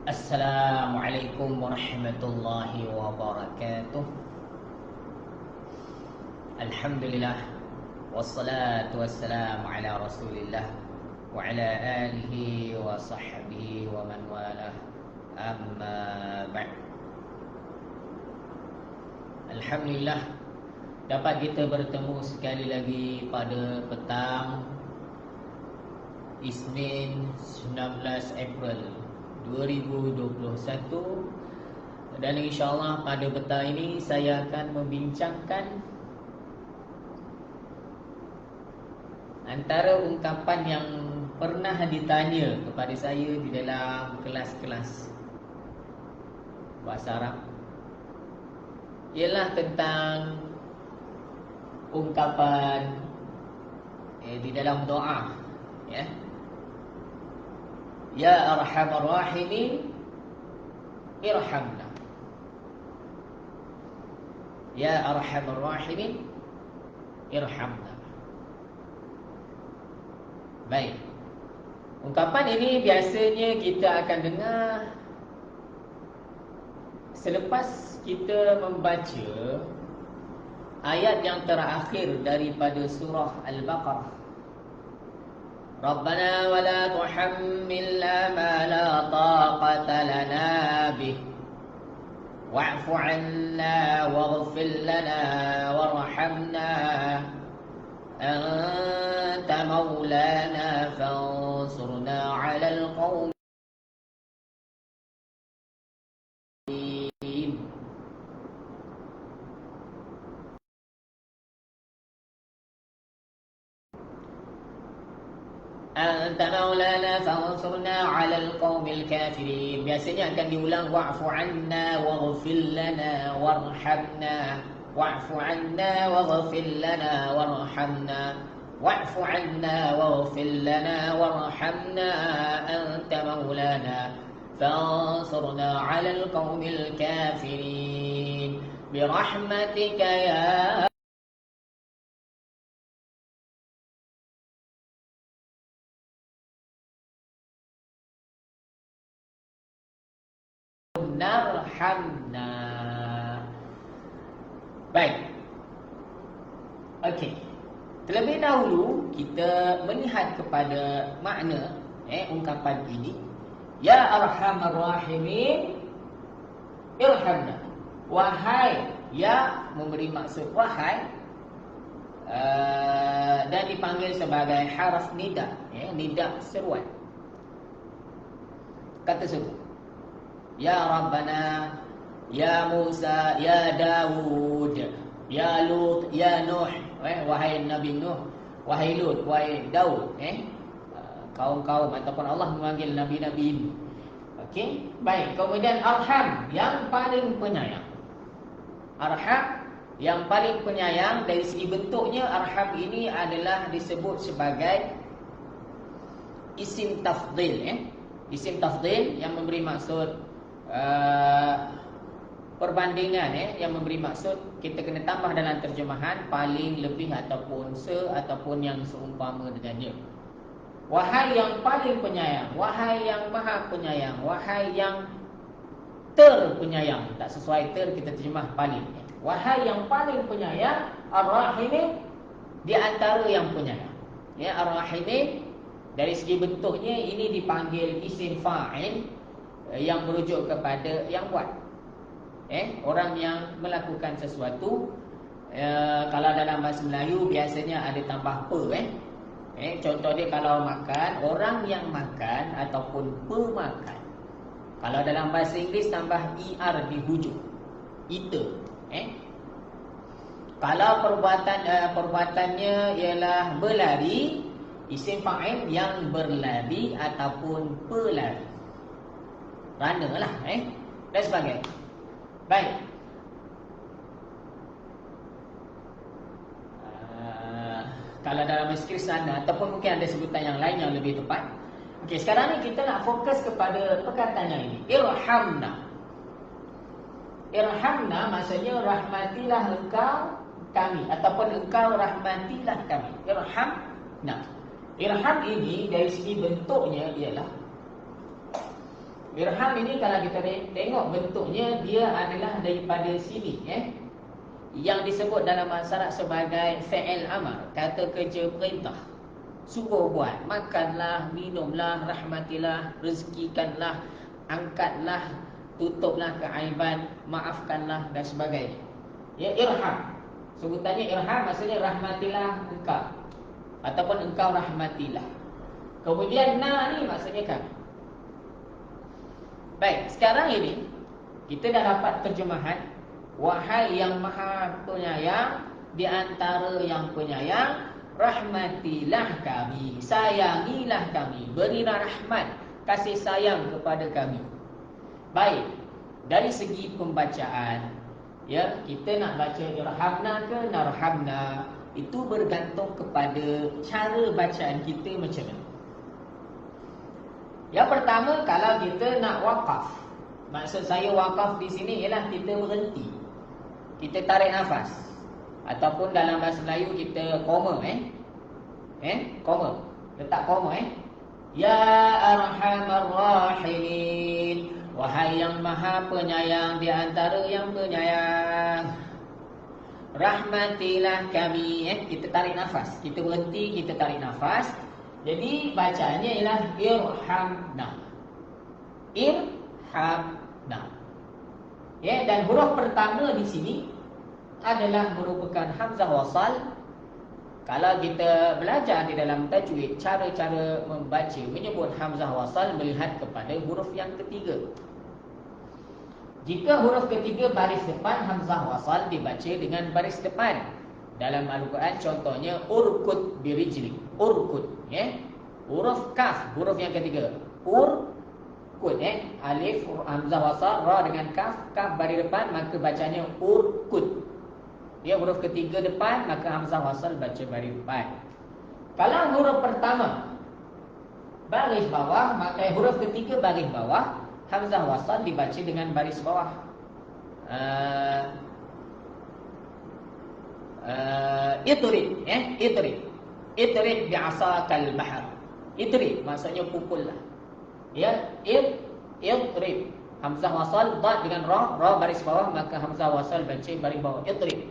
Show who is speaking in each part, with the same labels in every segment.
Speaker 1: Assalamualaikum warahmatullahi wabarakatuh. Alhamdulillah, wassalatu wassalamu ala rasulillah wa ala alihi wa sahbihi wa man walah, amma ba'd. Alhamdulillah, dapat kita bertemu sekali lagi pada petang Isnin 19 April 2021, dan insyaAllah pada petang ini saya akan membincangkan antara ungkapan yang pernah ditanya kepada saya di dalam kelas-kelas bahasa Arab, ialah tentang ungkapan di dalam doa, ya. Ya Arhamar Rahimin, irhamna. Ya Arhamar Rahimin, irhamna. Baik. Ungkapan ini biasanya kita akan dengar selepas kita membaca ayat yang terakhir daripada surah Al-Baqarah. Rabbana wa la tuhammilna ma la taqata lana bih wa'fu 'anna waghfir lana warhamna anta maulana fansurna 'alal qaum. Anta maulana fansurna 'alal qaumil kafirin. Biasanya akan diulang wa'fu 'anna waghfir lana warhamna. Wa'fu 'anna waghfir lana warhamna. Wa'fu 'anna waghfir lana warhamna anta maulana fansurna 'alal qaumil kafirin. Birahmatika ya narhamna. Baik. Okey. Terlebih dahulu kita melihat kepada makna ungkapan ini. Ya Arhamar Rahimin, irhamna. Wahai, ya memberi maksud wahai, dan dipanggil sebagai haraf nida, nida seruan. Kata sebut. Ya Rabbana, Ya Musa, Ya Dawud, Ya Lut, Ya Nuh, wahai Nabi Nuh, wahai Lut, wahai Daud, kaum-kaum ataupun Allah memanggil Nabi-Nabi ini. Okey, baik. Kemudian Arham, yang paling penyayang. Arham, yang paling penyayang. Dari segi bentuknya, Arham ini adalah disebut sebagai isim tafdil, isim tafdil yang memberi maksud perbandingan, yang memberi maksud kita kena tambah dalam terjemahan paling, lebih ataupun ataupun yang seumpama dengannya. Wahai yang paling penyayang, wahai yang maha penyayang, wahai yang terpenyayang. Tak sesuai kita terjemah paling. Wahai yang paling penyayang, Ar-Rahimin, di antara yang penyayang. Ya, Ar-Rahimin dari segi bentuknya ini dipanggil isim fa'il yang merujuk kepada yang buat, orang yang melakukan sesuatu. Kalau dalam bahasa Melayu biasanya ada tambah pe, contoh dia kalau makan, orang yang makan ataupun pemakan. Kalau dalam bahasa Inggeris tambah er di hujung, eater. Kalau perbuatannya ialah berlari, isim fa'il yang berlari ataupun pelari. Runner lah, dan sebagainya. Baik. Kalau dalam skrip sana, ataupun mungkin ada sebutan yang lain yang lebih tepat. Okey, sekarang ni kita nak fokus kepada perkataan yang ini. Irhamna. Irhamna maksudnya rahmatilah engkau kami, ataupun engkau rahmatilah kami. Irhamna. Irham ini dari segi bentuknya ialah Irham ini kalau kita tengok bentuknya, dia adalah daripada sini, yang disebut dalam masyarakat sebagai fi'il amar, kata kerja perintah. Suruh buat, makanlah, minumlah, rahmatilah, rezekikanlah, angkatlah, tutuplah keaiban, maafkanlah dan sebagainya. Ya, irham. Sebutannya irham maksudnya rahmatilah engkau, ataupun engkau rahmatilah. Kemudian na ni maksudnya kami. Baik, sekarang ini kita dah dapat terjemahan. Wahai yang maha penyayang di antara yang penyayang, rahmatilah kami, sayangilah kami, berilah rahmat, kasih sayang kepada kami. Baik, dari segi pembacaan, ya, kita nak baca irhamna ke narhamna, itu bergantung kepada cara bacaan kita macam mana. Yang pertama, kalau kita nak wakaf, maksud saya wakaf di sini ialah kita berhenti, kita tarik nafas, ataupun dalam bahasa Melayu kita koma, koma, letak koma, ya arhamar rahimin, wahai yang maha penyayang di antara yang penyayang, rahmatilah kami, kita tarik nafas, kita berhenti, kita tarik nafas. Jadi bacaannya ialah irhamna, irhamna. Ya, dan huruf pertama di sini adalah merupakan hamzah wasal. Kalau kita belajar di dalam tajwid, cara-cara membaca menyebut hamzah wasal melihat kepada huruf yang ketiga. Jika huruf ketiga baris depan, hamzah wasal dibaca dengan baris depan. Dalam Al-Quran contohnya urkud birijli, urkud, huruf kaf, huruf yang ketiga, urkud, alif hamzah wasal, ra dengan kaf, kaf baris depan, maka bacanya urkud. Dia huruf ketiga depan, maka hamzah wasal baca baris depan. Kalau huruf pertama baris bawah, maka huruf ketiga baris bawah, hamzah wasal dibaca dengan baris bawah. Idrib, idrib bi'asakal bahr. Idrib maksudnya pukullah. Ya, idrib, hamzah wasal dad dengan ra baris bawah, maka hamzah wasal baca baris bawah, idrib.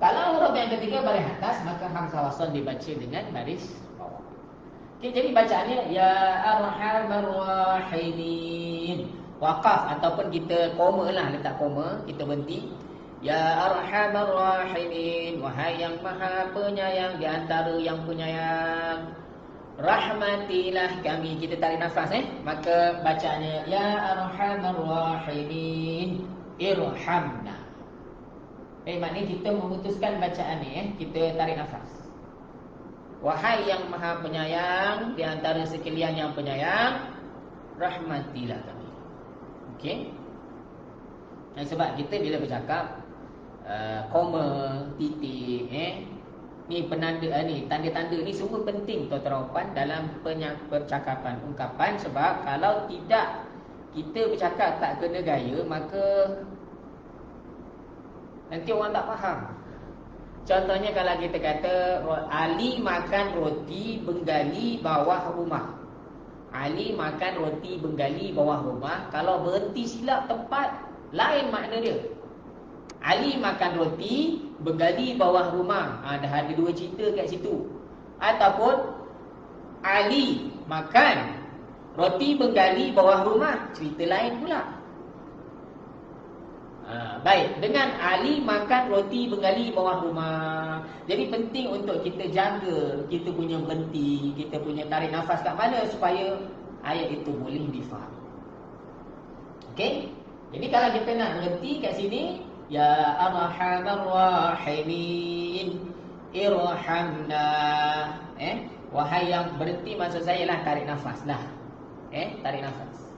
Speaker 1: Kalau huruf yang ketiga baris atas, maka hamzah wasal dibaca dengan baris bawah. Okey, jadi bacaannya ya arhamar rahimin. Waqaf ataupun kita koma lah, letak koma, kita berhenti. Ya arhamar rahimin, wahai yang maha penyayang di antara yang penyayang, rahmatilah kami, kita tarik nafas, maka bacaannya ya arhamar rahimin, irhamna. Maknanya kita memutuskan bacaan ni, kita tarik nafas. Wahai yang maha penyayang di antara sekalian yang penyayang, rahmatilah kami. Okey. Dan sebab kita bila bercakap koma, titik, ni penanda, ni tanda-tanda ni semua penting tuan-tuan puan dalam percakapan, ungkapan. Sebab kalau tidak kita bercakap tak kena gaya, maka nanti orang tak faham. Contohnya kalau kita kata Ali makan roti Bengali bawah rumah. Ali makan roti Bengali bawah rumah. Kalau berhenti silap tempat, lain makna dia. Ali makan roti Bengali bawah rumah, dah ada dua cerita kat situ. Ataupun Ali makan roti Bengali bawah rumah, cerita lain pula. Baik, dengan Ali makan roti Bengali bawah rumah. Jadi penting untuk kita jaga kita punya berhenti, kita punya tarik nafas kat mana supaya ayat itu boleh difahami. Okey? Jadi kalau kita nak berhenti kat sini, ya arhamar rahimin, irhamna. Wahai yang berhenti, maksud saya lah tarik nafas lah. Tarik nafas.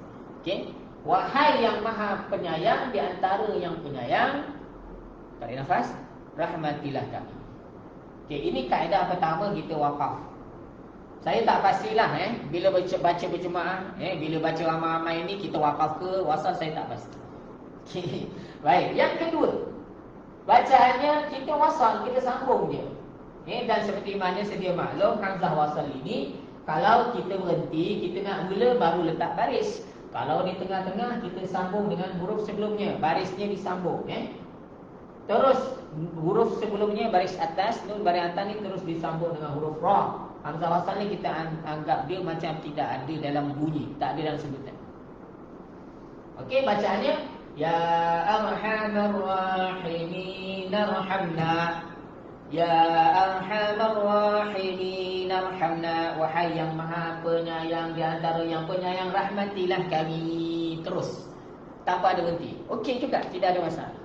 Speaker 1: Okey? Wahai yang maha penyayang di antara yang penyayang, tarik nafas, rahmatilah kami. Okey, ini kaedah pertama kita wakaf. Saya tak pastilah bila baca berjemaah, bila baca ramai-ramai ini kita wakaf ke wasal, saya tak pasti. Okey. Baik, yang kedua, bacaannya kita wasal, kita sambung dia. Dan seperti mana sedia maklum, hamzah wasal ini Kalau kita berhenti, kita nak mula baru letak baris. Kalau di tengah-tengah, kita sambung dengan huruf sebelumnya. Barisnya disambung. Terus huruf sebelumnya baris atas, nun baris atas ni terus disambung dengan huruf ra. Hamzah wasal ni kita anggap dia macam tidak ada dalam bunyi, tak ada dalam sebutan. Okey, bacaannya ya arhamar rahimin arhamna. Ya arhamar rahimin arhamna. Wahai yang maha penyayang di antara yang penyayang, rahmatilah kami. Terus tanpa ada berhenti. Okey juga, tidak ada masalah.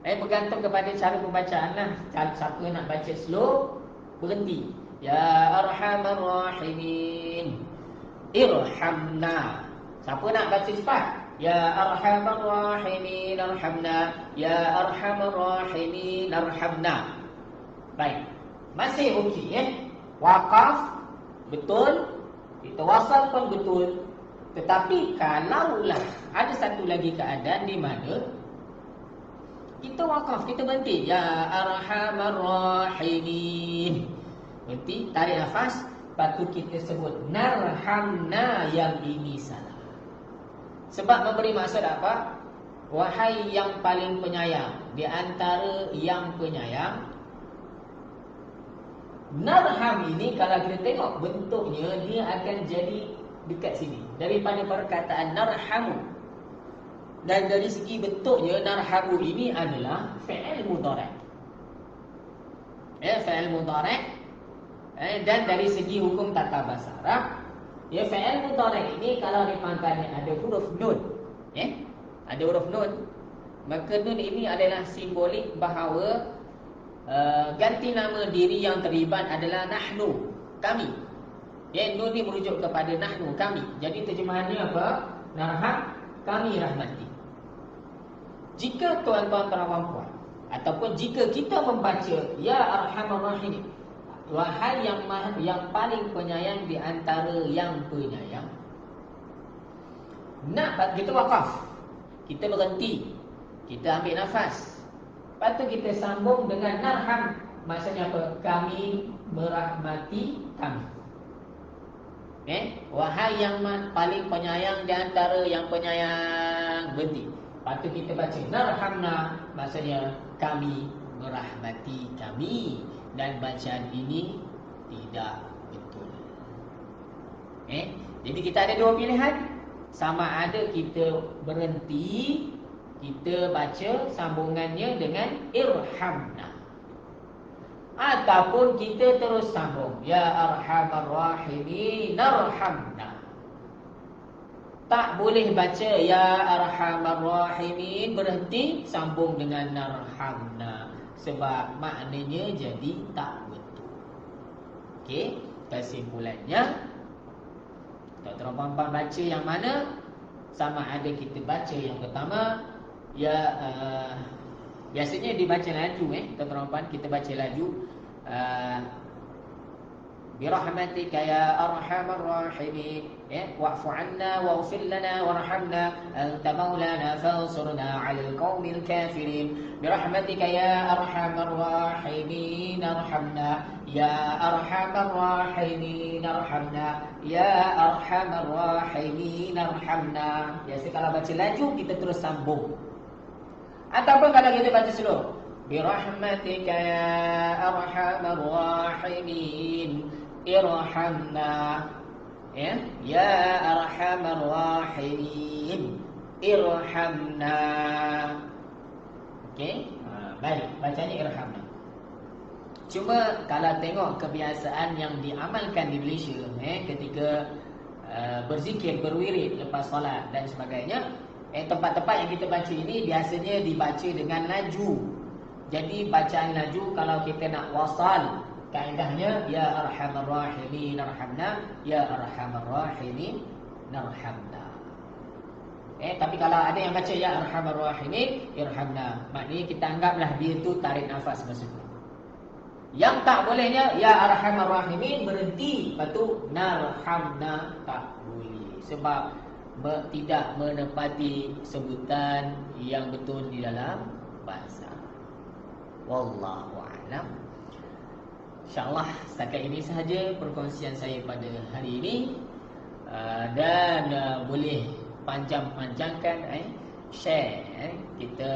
Speaker 1: Bergantung kepada cara pembacaan lah. Siapa nak baca slow, berhenti. Ya arhamar rahimin irhamna. Siapa nak baca cepat? Ya arhamar rahimin arhamna. Ya arhamar rahimin arhamna. Baik, masih okey Waqaf betul, kita wasal pun betul. Tetapi kalaulah ada satu lagi keadaan di mana kita waqaf, kita berhenti. Ya arhamar rahimin, berhenti, tarik nafas. Lepas tu kita sebut narhamna, yang ini salah. Sebab memberi maksud apa? Wahai yang paling penyayang di antara yang penyayang. Narham ini kalau kita tengok bentuknya, dia akan jadi dekat sini daripada perkataan narhamu. Dan dari segi bentuknya, narhamu ini adalah fi'il mudhari'. Fi'il mudhari'. Dan dari segi hukum tata bahasa Arab, fi'il mudhari' ini kalau di pangkalnya ada huruf nun, ada huruf nun, maka nun ini adalah simbolik bahawa ganti nama diri yang terlibat adalah nahnu, kami. Nun ni merujuk kepada nahnu, kami. Jadi terjemahannya apa? Narham, kami rahmati. Jika tuan-tuan puan-puan, ataupun jika kita membaca ya arhamar rahimin, wahai yang paling penyayang di antara yang penyayang, nak kita waqaf, kita berhenti, kita ambil nafas. Lepas tu kita sambung dengan narham. Maksudnya apa? Kami merahmati kami. Wahai yang paling penyayang di antara yang penyayang, berhenti. Lepas tu kita baca narhamna, maksudnya kami merahmati kami. Dan bacaan ini tidak betul. Jadi kita ada dua pilihan. Sama ada kita berhenti, kita baca sambungannya dengan irhamna, ataupun kita terus sambung ya arhamar rahimin arhamna. Tak boleh baca ya arhamar rahimin berhenti sambung dengan narhamna, sebab maknanya jadi tak betul. Okey, kesimpulannya tuan-tuan puan-puan baca yang mana? Sama ada kita baca yang pertama biasanya dibaca laju tuan-tuan puan, kita baca laju birahmatika ya arhamar rahimin wa'fu 'anna waghfir lana warhamna anta maulana fansurna 'alal qaumil kafirin birahmatika ya arhamar rahimin arhamna ya arhamar rahimin arhamna ya arhamar rahimin arhamna. Biasa kalau baca laju kita terus sambung. Ataupun kalau kita baca slow, birahmatika ya arhamar rahimin irhamna, ya arhamar rahimin irhamna. Okey, baik, bacanya irhamna. Cuma kalau tengok kebiasaan yang diamalkan di Malaysia ketika berzikir, berwirid lepas solat dan sebagainya, tempat-tempat yang kita baca ini biasanya dibaca dengan laju. Jadi bacaan laju kalau kita nak wasal, kaedahnya ya arhamar rahimin arhamna, ya arhamar rahimin narhamna. Tapi kalau ada yang baca ya arhamar rahimin irhamna, maknanya kita anggaplah dia tu tarik nafas maksudnya. Yang tak bolehnya ya arhamar rahimin berhenti, lepas tu narhamna, tak boleh, sebab tidak menepati sebutan yang betul di dalam bahasa. Wallahu a'lam. InsyaAllah setakat ini sahaja perkongsian saya pada hari ini. Dan boleh panjang-panjangkan share kita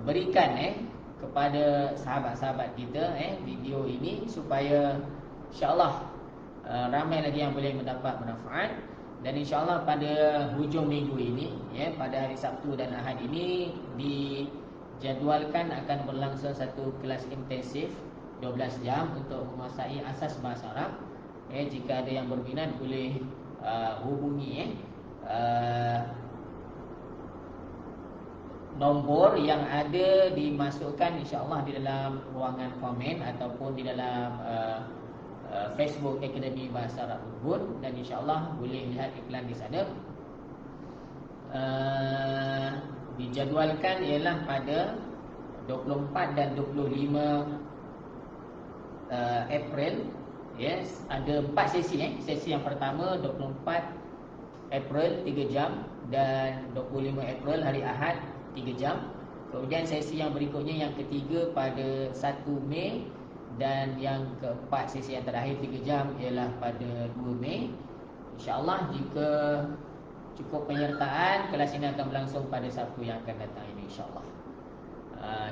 Speaker 1: berikan kepada sahabat-sahabat kita video ini supaya insyaAllah ramai lagi yang boleh mendapat manfaat. Dan insyaAllah pada hujung minggu ini pada hari Sabtu dan Ahad ini dijadualkan akan berlangsung satu kelas intensif 12 jam untuk menguasai asas bahasa Arab. Jika ada yang berminat boleh hubungi nombor yang ada dimasukkan insyaAllah di dalam ruangan komen ataupun di dalam Facebook Akademi Bahasa Arab Ubud, dan insyaAllah boleh lihat iklan di sana. Dijadualkan ialah pada 24 dan 25 April. Yes, ada 4 sesi. Sesi yang pertama 24 April 3 jam dan 25 April hari Ahad 3 jam. Kemudian sesi yang berikutnya yang ketiga pada 1 Mei, dan yang keempat sesi yang terakhir 3 jam ialah pada 2 Mei. InsyaAllah jika cukup penyertaan, kelas ini akan berlangsung pada Sabtu yang akan datang ini insyaAllah.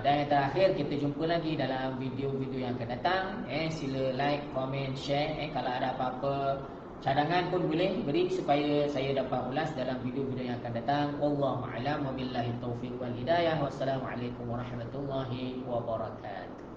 Speaker 1: Dan yang terakhir, kita jumpa lagi dalam video-video yang akan datang. Sila like, komen, share. Kalau ada apa-apa cadangan pun boleh beri supaya saya dapat ulas dalam video-video yang akan datang. Wallahu a'lam, wabillahi taufiq wal hidayah. Wassalamualaikum warahmatullahi wabarakatuh.